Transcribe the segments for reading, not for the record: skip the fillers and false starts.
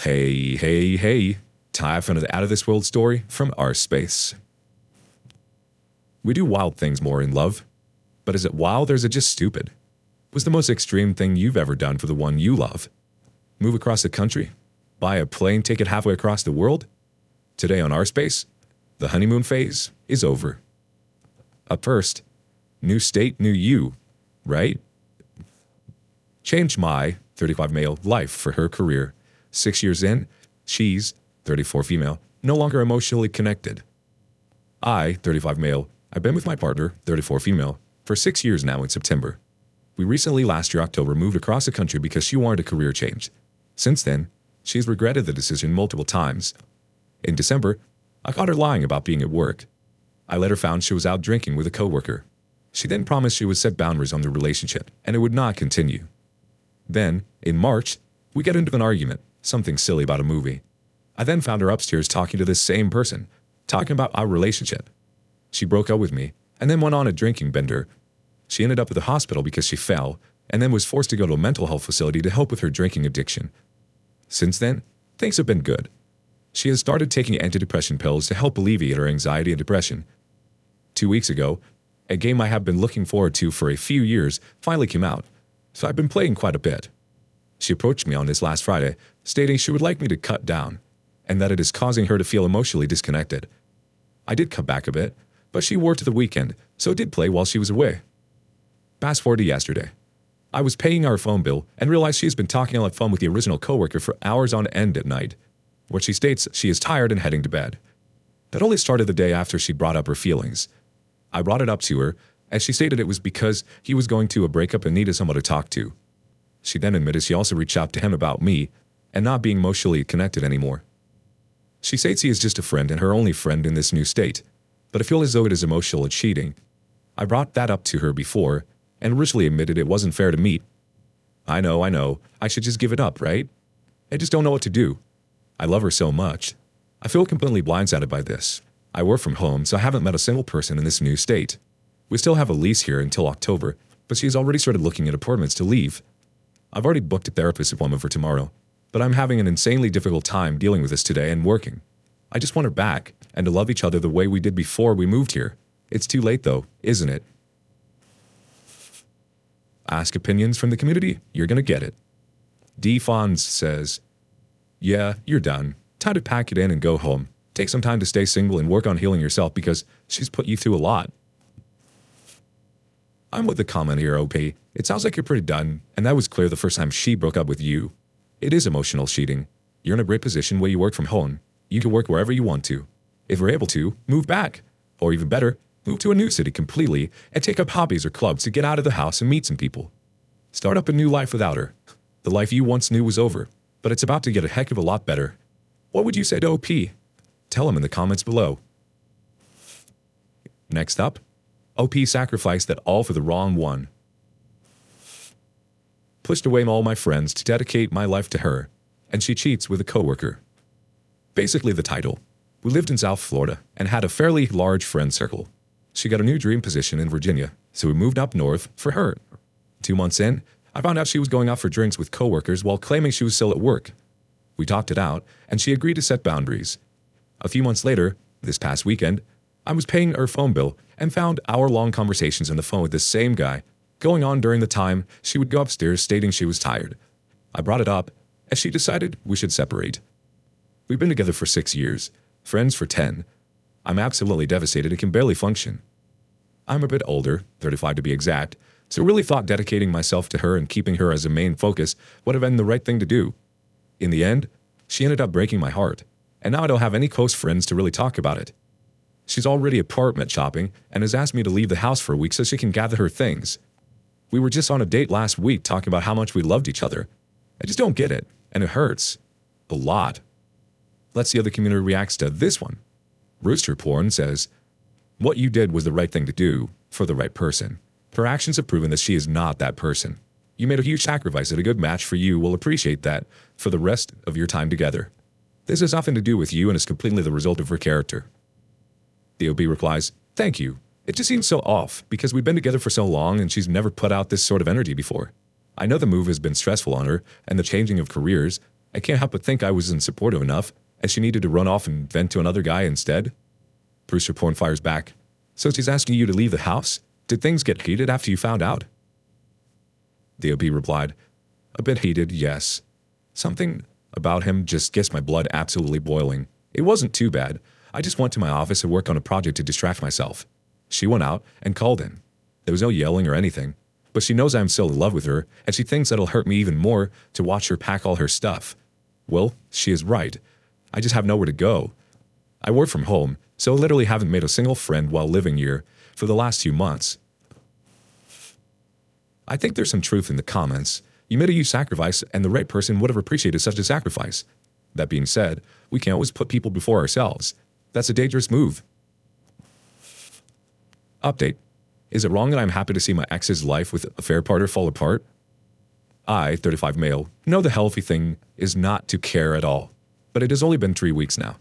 Hey, hey, hey. Time for an out of this world story from our space. We do wild things more in love. But is it wild or is it just stupid? What's the most extreme thing you've ever done for the one you love? Move across the country? Buy a plane ticket halfway across the world? Today on our space, the honeymoon phase is over. Up first, new state, new you, right? Changed my 35 male life for her career. 6 years in, she's 34 female, no longer emotionally connected. I, 35 male, I've been with my partner, 34 female, for 6 years now in September. We recently last year October moved across the country because she wanted a career change. Since then, she's regretted the decision multiple times. In December, I caught her lying about being at work. I later found she was out drinking with a coworker. She then promised she would set boundaries on the relationship and it would not continue. Then, in March, we get into an argument, something silly about a movie. I then found her upstairs talking to this same person, talking about our relationship. She broke up with me and then went on a drinking bender. She ended up at the hospital because she fell and then was forced to go to a mental health facility to help with her drinking addiction. Since then, things have been good. She has started taking antidepressant pills to help alleviate her anxiety and depression. 2 weeks ago, a game I have been looking forward to for a few years finally came out, so I've been playing quite a bit. She approached me on this last Friday, stating she would like me to cut down, and that it is causing her to feel emotionally disconnected. I did cut back a bit, but she worked the weekend, so did play while she was away. Fast forward to yesterday. I was paying our phone bill and realized she has been talking on the phone with the original coworker for hours on end at night, where she states she is tired and heading to bed. That only started the day after she brought up her feelings. I brought it up to her, as she stated it was because he was going to a breakup and needed someone to talk to. She then admitted she also reached out to him about me and not being emotionally connected anymore. She states he is just a friend and her only friend in this new state, but I feel as though it is emotional cheating. I brought that up to her before and originally admitted it wasn't fair to meet. I know, I should just give it up, right? I just don't know what to do. I love her so much. I feel completely blindsided by this. I work from home, so I haven't met a single person in this new state. We still have a lease here until October, but she's already started looking at apartments to leave. I've already booked a therapist appointment for tomorrow, but I'm having an insanely difficult time dealing with this today and working. I just want her back and to love each other the way we did before we moved here. It's too late though, isn't it? Ask opinions from the community, you're gonna get it. D. Fonz says, yeah, you're done. Time to pack it in and go home. Take some time to stay single and work on healing yourself because she's put you through a lot. I'm with the comment here, OP. It sounds like you're pretty done, and that was clear the first time she broke up with you. It is emotional cheating. You're in a great position where you work from home. You can work wherever you want to. If you're able to, move back. Or even better, move to a new city completely and take up hobbies or clubs to get out of the house and meet some people. Start up a new life without her. The life you once knew was over, but it's about to get a heck of a lot better. What would you say to OP? Tell him in the comments below. Next up, OP sacrificed that all for the wrong one. Pushed away all my friends to dedicate my life to her, and she cheats with a coworker. Basically the title. We lived in South Florida and had a fairly large friend circle. She got a new dream position in Virginia, so we moved up north for her. 2 months in, I found out she was going out for drinks with coworkers while claiming she was still at work. We talked it out, and she agreed to set boundaries. A few months later, this past weekend, I was paying her phone bill and found hour-long conversations on the phone with this same guy going on during the time she would go upstairs stating she was tired. I brought it up, and she decided we should separate. We've been together for 6 years, friends for 10. I'm absolutely devastated and can barely function. I'm a bit older, 35 to be exact, so really thought dedicating myself to her and keeping her as a main focus would have been the right thing to do. In the end, she ended up breaking my heart, and now I don't have any close friends to really talk about it. She's already apartment shopping and has asked me to leave the house for a week so she can gather her things. We were just on a date last week talking about how much we loved each other. I just don't get it, and it hurts. A lot. Let's see how the community reacts to this one. Rooster Porn says, what you did was the right thing to do for the right person. Her actions have proven that she is not that person. You made a huge sacrifice and a good match for you will appreciate that for the rest of your time together. This has nothing to do with you and is completely the result of her character. The OP replies, thank you. It just seems so off because we've been together for so long and she's never put out this sort of energy before. I know the move has been stressful on her and the changing of careers, I can't help but think I wasn't supportive enough, and she needed to run off and vent to another guy instead. Brewster Porn fires back. So she's asking you to leave the house? Did things get heated after you found out? The OP replied, a bit heated, yes. Something about him just gets my blood absolutely boiling. It wasn't too bad. I just went to my office to work on a project to distract myself. She went out and called in. There was no yelling or anything, but she knows I'm still in love with her, and she thinks it'll hurt me even more to watch her pack all her stuff. Well, she is right. I just have nowhere to go. I work from home, so I literally haven't made a single friend while living here for the last few months. I think there's some truth in the comments. You made a huge sacrifice, and the right person would have appreciated such a sacrifice. That being said, we can't always put people before ourselves. That's a dangerous move. Update. Is it wrong that I'm happy to see my ex's life with a fair partner fall apart? I, 35 male, know the healthy thing is not to care at all, but it has only been 3 weeks now.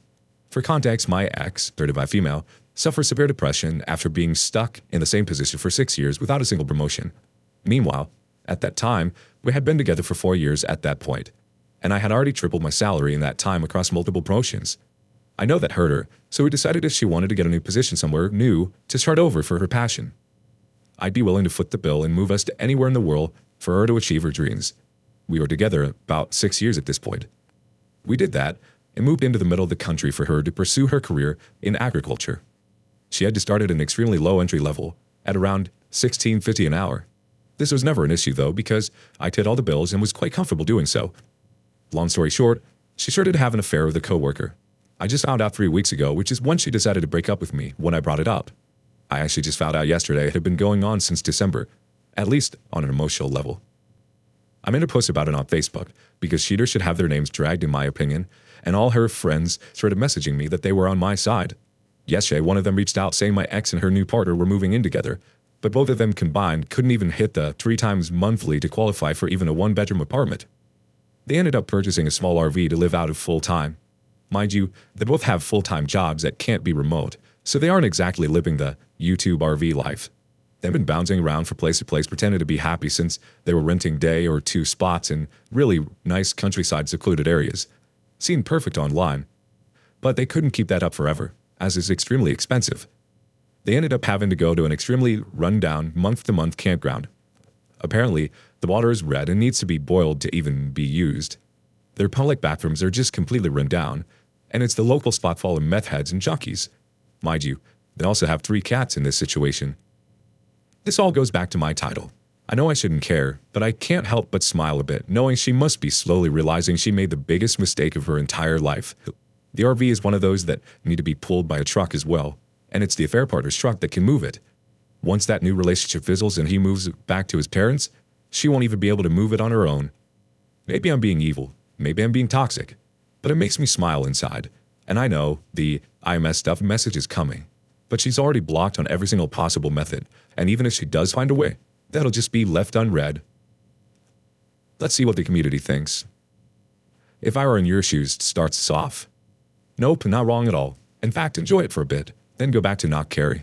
For context, my ex, 35 female, suffered severe depression after being stuck in the same position for 6 years without a single promotion. Meanwhile, at that time, we had been together for 4 years at that point, and I had already tripled my salary in that time across multiple promotions. I know that hurt her, so we decided if she wanted to get a new position somewhere new to start over for her passion. I'd be willing to foot the bill and move us to anywhere in the world for her to achieve her dreams. We were together about 6 years at this point. We did that and moved into the middle of the country for her to pursue her career in agriculture. She had to start at an extremely low entry level, at around $16.50 an hour. This was never an issue though, because I paid all the bills and was quite comfortable doing so. Long story short, she started to have an affair with a coworker. I just found out 3 weeks ago, which is when she decided to break up with me when I brought it up. I actually just found out yesterday it had been going on since December, at least on an emotional level. I made a post about it on Facebook because cheaters should have their names dragged in my opinion, and all her friends started messaging me that they were on my side. Yesterday, one of them reached out saying my ex and her new partner were moving in together, but both of them combined couldn't even hit the 3 times monthly to qualify for even a 1-bedroom apartment. They ended up purchasing a small RV to live out of full-time. Mind you, they both have full-time jobs that can't be remote, so they aren't exactly living the YouTube RV life. They've been bouncing around from place to place pretending to be happy since they were renting day or 2 spots in really nice countryside secluded areas. Seemed perfect online. But they couldn't keep that up forever, as it's extremely expensive. They ended up having to go to an extremely run-down month-to-month campground. Apparently, the water is red and needs to be boiled to even be used. Their public bathrooms are just completely run down, and it's the local spot full of meth heads and junkies. Mind you, they also have 3 cats in this situation. This all goes back to my title. I know I shouldn't care, but I can't help but smile a bit, knowing she must be slowly realizing she made the biggest mistake of her entire life. The RV is one of those that need to be pulled by a truck as well, and it's the affair partner's truck that can move it. Once that new relationship fizzles and he moves back to his parents, she won't even be able to move it on her own. Maybe I'm being evil, maybe I'm being toxic, but it makes me smile inside, and I know the "I messed up" message is coming. But she's already blocked on every single possible method, and even if she does find a way, that'll just be left unread. Let's see what the community thinks. If I were in your shoes, it starts us off. Nope, not wrong at all. In fact, enjoy it for a bit, then go back to not caring.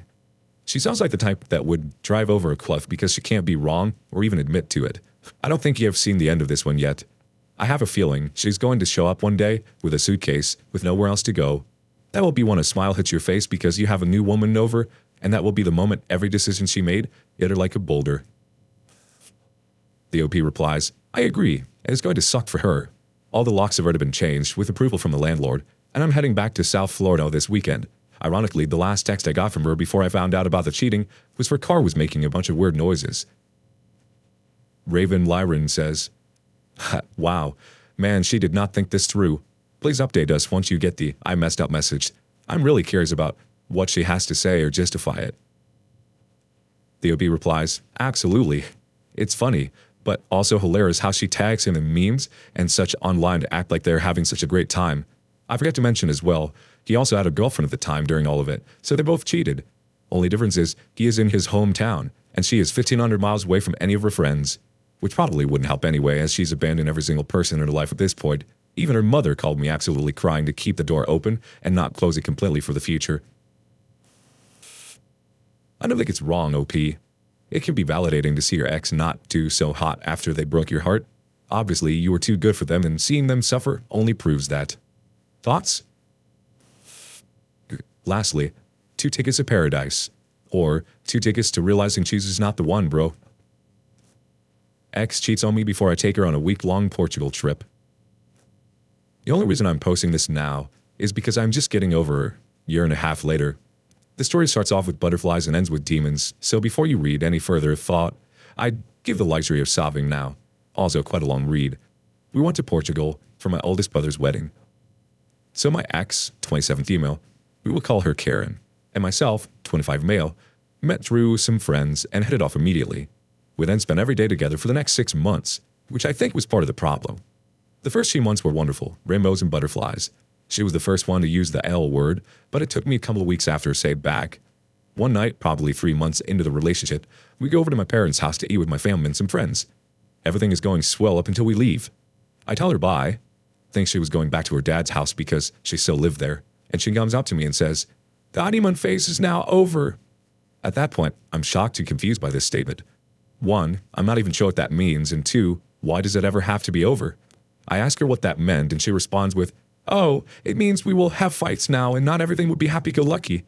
She sounds like the type that would drive over a cliff because she can't be wrong or even admit to it. I don't think you have seen the end of this one yet. I have a feeling she's going to show up one day with a suitcase with nowhere else to go. That will be when a smile hits your face because you have a new woman over, and that will be the moment every decision she made hit her like a boulder. The OP replies, I agree, and it's going to suck for her. All the locks have already been changed with approval from the landlord, and I'm heading back to South Florida this weekend. Ironically, the last text I got from her before I found out about the cheating was her car was making a bunch of weird noises. Raven Lyron says, wow, man, she did not think this through. Please update us once you get the "I messed up" message. I'm really curious about what she has to say or justify it. The OB replies, absolutely. It's funny, but also hilarious how she tags him in memes and such online to act like they're having such a great time. I forgot to mention as well, he also had a girlfriend at the time during all of it, so they both cheated. Only difference is, he is in his hometown, and she is 1,500 miles away from any of her friends. Which probably wouldn't help anyway, as she's abandoned every single person in her life at this point. Even her mother called me absolutely crying to keep the door open and not close it completely for the future. I don't think it's wrong, OP. It can be validating to see your ex not do so hot after they broke your heart. Obviously, you were too good for them, and seeing them suffer only proves that. Thoughts? Lastly, 2 tickets to paradise. Or 2 tickets to realizing cheese is not the one, bro. Ex cheats on me before I take her on a week-long Portugal trip. The only reason I'm posting this now is because I'm just getting over her, a year and a half later. The story starts off with butterflies and ends with demons, so before you read any further thought, I'd give the luxury of sobbing now. Also quite a long read. We went to Portugal for my oldest brother's wedding. So my ex, 27 female, we will call her Karen, and myself, 25 male, met through some friends and headed off immediately. We then spent every day together for the next 6 months, which I think was part of the problem. The first few months were wonderful, rainbows and butterflies. She was the first one to use the L word, but it took me a couple of weeks after to say it back. One night, probably 3 months into the relationship, we go over to my parents' house to eat with my family and some friends. Everything is going swell up until we leave. I tell her bye, think she was going back to her dad's house because she still lived there, and she comes up to me and says, "The honeymoon phase is now over." At that point, I'm shocked and confused by this statement. 1, I'm not even sure what that means, and 2, why does it ever have to be over? I ask her what that meant, and she responds with, "Oh, it means we will have fights now, and not everything would be happy-go-lucky."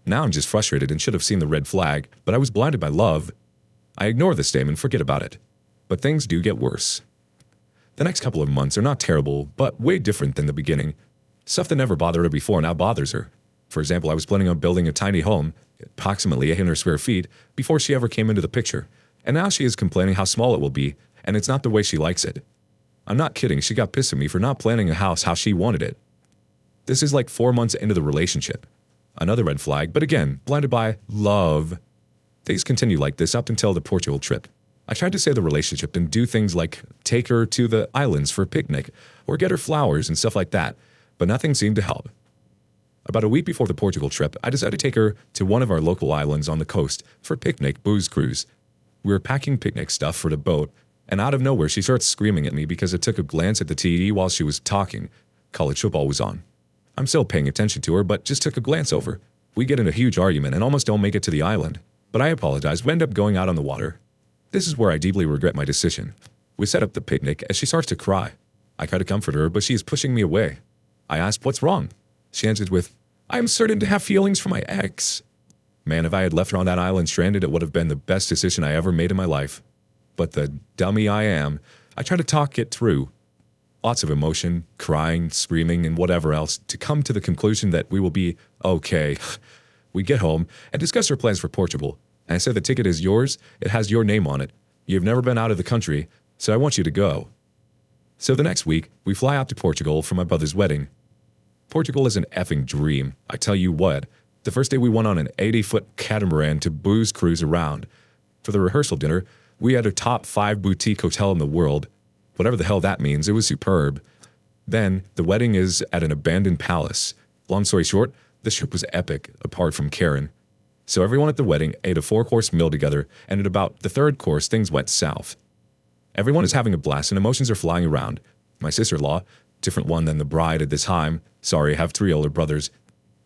Now I'm just frustrated and should have seen the red flag, but I was blinded by love. I ignore the statement and forget about it. But things do get worse. The next couple of months are not terrible, but way different than the beginning. Stuff that never bothered her before now bothers her. For example, I was planning on building a tiny home, approximately 800 square feet, before she ever came into the picture. And now she is complaining how small it will be, and it's not the way she likes it. I'm not kidding, she got pissed at me for not planning a house how she wanted it. This is like 4 months into the relationship. Another red flag, but again, blinded by love. Things continue like this up until the Portugal trip. I tried to save the relationship and do things like take her to the islands for a picnic, or get her flowers and stuff like that, but nothing seemed to help. About a week before the Portugal trip, I decided to take her to one of our local islands on the coast for a picnic booze cruise. We were packing picnic stuff for the boat, and out of nowhere she starts screaming at me because I took a glance at the TV while she was talking. College football was on. I'm still paying attention to her, but just took a glance over. We get in a huge argument and almost don't make it to the island. But I apologize, we end up going out on the water. This is where I deeply regret my decision. We set up the picnic as she starts to cry. I try to comfort her, but she is pushing me away. I ask, "What's wrong?" She answers with, "I am certain to have feelings for my ex." Man, if I had left her on that island stranded, it would have been the best decision I ever made in my life. But the dummy I am, I try to talk it through. Lots of emotion, crying, screaming, and whatever else to come to the conclusion that we will be okay. We get home and discuss our plans for Portugal. And I said the ticket is yours, it has your name on it. You've never been out of the country, so I want you to go. So the next week, we fly out to Portugal for my brother's wedding. Portugal is an effing dream, I tell you what. The first day we went on an 80-foot catamaran to booze cruise around. For the rehearsal dinner, we had a top 5 boutique hotel in the world. Whatever the hell that means, it was superb. Then, the wedding is at an abandoned palace. Long story short, the trip was epic, apart from Karen. So everyone at the wedding ate a 4-course meal together, and at about the 3rd course, things went south. Everyone is having a blast and emotions are flying around. My sister-in-law, different one than the bride at this time, sorry, I have 3 older brothers,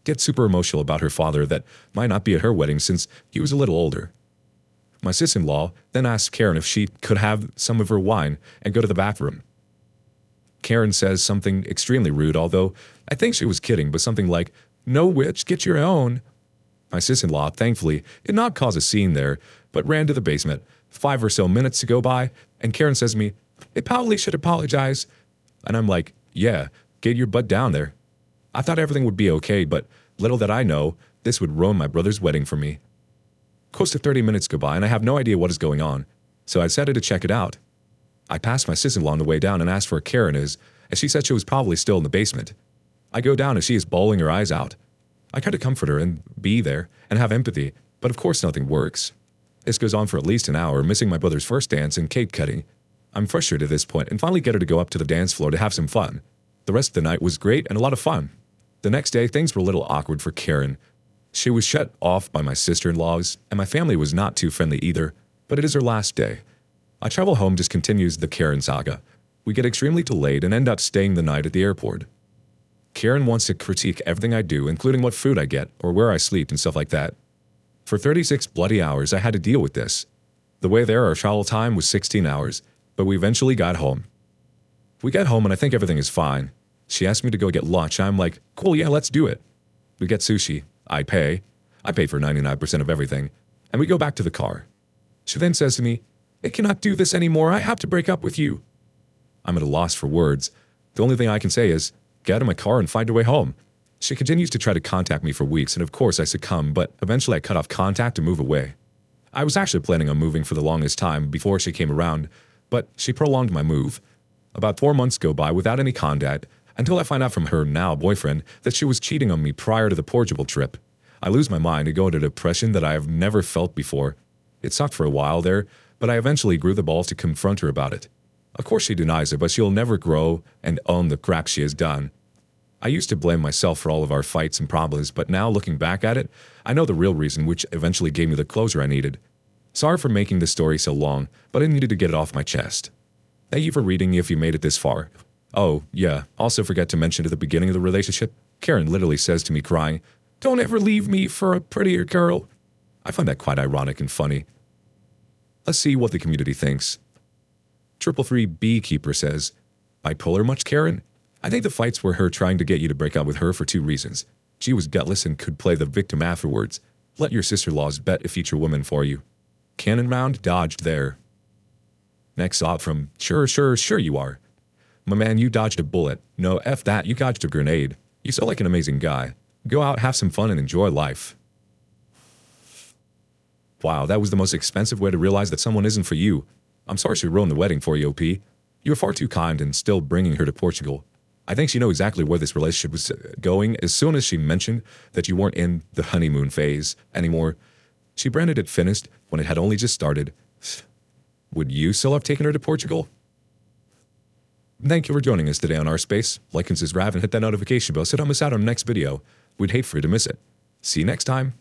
gets super emotional about her father that might not be at her wedding since he was a little older. My sister-in-law then asked Karen if she could have some of her wine and go to the bathroom. Karen says something extremely rude, although I think she was kidding, but something like, "No, witch, get your own." My sister-in-law, thankfully, did not cause a scene there, but ran to the basement. 5 or so minutes to go by, and Karen says to me, "They probably should apologize." And I'm like, "Yeah, get your butt down there." I thought everything would be okay, but little did I know, this would ruin my brother's wedding for me. Close to 30 minutes go by, and I have no idea what is going on, so I decided to check it out. I passed my sister-in-law on the way down and asked where Karen is, and she said she was probably still in the basement. I go down and she is bawling her eyes out. I try to comfort her and be there and have empathy, but of course nothing works. This goes on for at least an hour, missing my brother's first dance and cake cutting. I'm frustrated at this point and finally get her to go up to the dance floor to have some fun. The rest of the night was great and a lot of fun. The next day, things were a little awkward for Karen. She was shut off by my sister-in-laws, and my family was not too friendly either, but it is her last day. My travel home just continues the Karen saga. We get extremely delayed and end up staying the night at the airport. Karen wants to critique everything I do, including what food I get or where I sleep and stuff like that. For 36 bloody hours, I had to deal with this. The way there, our travel time was 16 hours, but we eventually got home. We get home and I think everything is fine. She asked me to go get lunch. I'm like, cool, yeah, let's do it. We get sushi. I pay. I pay for 99% of everything. And we go back to the car. She then says to me, I cannot do this anymore. I have to break up with you. I'm at a loss for words. The only thing I can say is, get out of my car and find your way home. She continues to try to contact me for weeks, and of course I succumb, but eventually I cut off contact and move away. I was actually planning on moving for the longest time before she came around, but she prolonged my move. About 4 months go by without any contact, until I find out from her now boyfriend that she was cheating on me prior to the Portugal trip. I lose my mind and go into depression that I have never felt before. It sucked for a while there, but I eventually grew the balls to confront her about it. Of course she denies it, but she'll never grow and own the crap she has done. I used to blame myself for all of our fights and problems, but now looking back at it, I know the real reason, which eventually gave me the closure I needed. Sorry for making this story so long, but I needed to get it off my chest. Thank you for reading if you made it this far. Oh, yeah, also forget to mention at the beginning of the relationship, Karen literally says to me crying, "Don't ever leave me for a prettier girl." I find that quite ironic and funny. Let's see what the community thinks. 333 Beekeeper says, bipolar much, Karen? I think the fights were her trying to get you to break up with her for 2 reasons. She was gutless and could play the victim afterwards. Let your sister-in-laws bet a future woman for you. Cannon round dodged there. Next up from, sure you are. My man, you dodged a bullet. No, F that, you dodged a grenade. You sound like an amazing guy. Go out, have some fun, and enjoy life. Wow, that was the most expensive way to realize that someone isn't for you. I'm sorry she ruined the wedding for you, OP. You were far too kind in still bringing her to Portugal. I think she knew exactly where this relationship was going as soon as she mentioned that you weren't in the honeymoon phase anymore. She branded it finished when it had only just started. Would you still have taken her to Portugal? Thank you for joining us today on Our Space. Like and subscribe and hit that notification bell so don't miss out on the next video. We'd hate for you to miss it. See you next time.